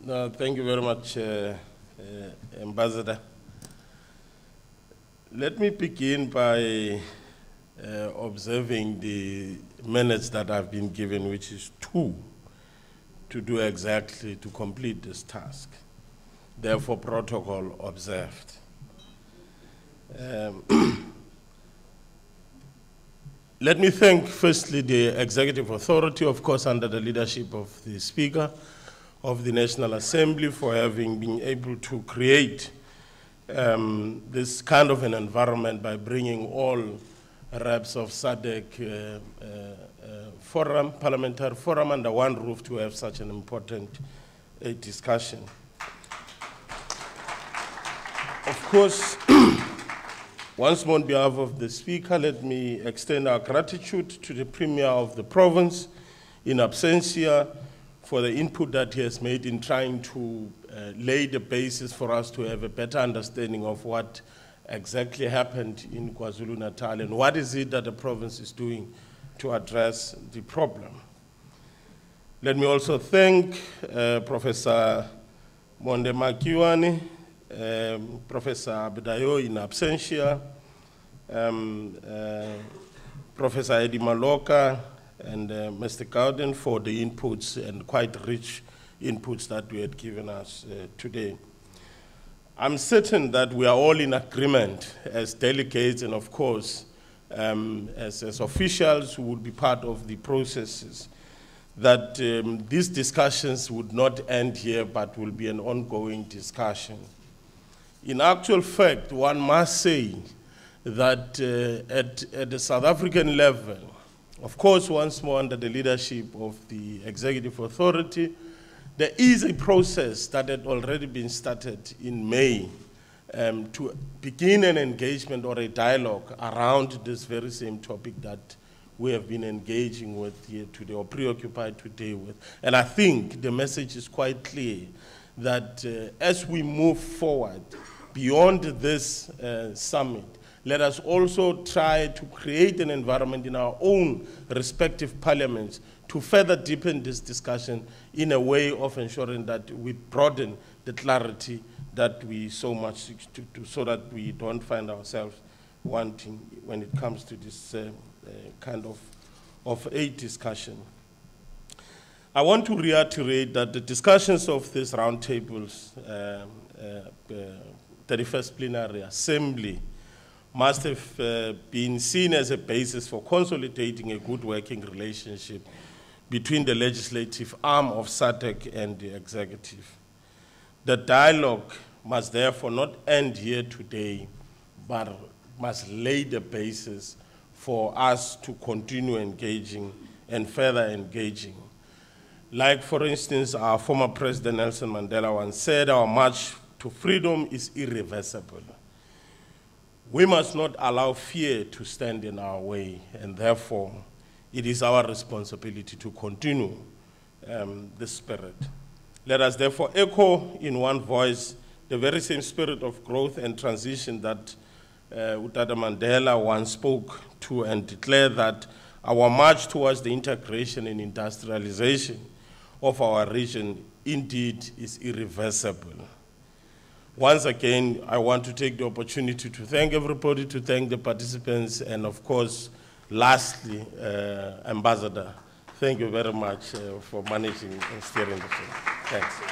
No, thank you very much, Ambassador. Let me begin by observing the minutes that I've been given, which is 2, to do exactly, to complete this task. Therefore, protocol observed. Let me thank, firstly, the Executive Authority, of course, under the leadership of the Speaker of the National Assembly, for having been able to create this kind of an environment by bringing all reps of SADC forum, parliamentary forum, under one roof to have such an important discussion. Of course, once more on behalf of the Speaker, let me extend our gratitude to the Premier of the province in absentia for the input that he has made in trying to lay the basis for us to have a better understanding of what exactly happened in KwaZulu-Natal and what is it that the province is doing to address the problem. Let me also thank Professor Monde Makiwane, Professor Abdayo in absentia, Professor Eddie Maloka, and Mr. Cowden for the inputs and quite rich inputs that we had given us today. I'm certain that we are all in agreement as delegates and, of course, as officials who would be part of the processes, that these discussions would not end here but will be an ongoing discussion. In actual fact, one must say that at the South African level, of course, once more under the leadership of the Executive Authority, there is a process that had already been started in May to begin an engagement or a dialogue around this very same topic that we have been engaging with here today or preoccupied today with. And I think the message is quite clear that as we move forward beyond this summit, let us also try to create an environment in our own respective parliaments to further deepen this discussion in a way of ensuring that we broaden the clarity that we so much seek to do, so that we don't find ourselves wanting when it comes to this kind of a discussion. I want to reiterate that the discussions of these roundtables, 31st Plenary Assembly, must have been seen as a basis for consolidating a good working relationship between the legislative arm of SADC and the executive. The dialogue must therefore not end here today, but must lay the basis for us to continue engaging and further engaging. Like, for instance, our former President Nelson Mandela once said, our march to freedom is irreversible. We must not allow fear to stand in our way, and therefore, it is our responsibility to continue the spirit. Let us therefore echo in one voice the very same spirit of growth and transition that Utada Mandela once spoke to, and declare that our march towards the integration and industrialization of our region indeed is irreversible. Once again, I want to take the opportunity to thank everybody, to thank the participants, and of course, lastly, Ambassador, thank you very much for managing and steering the show. Thanks.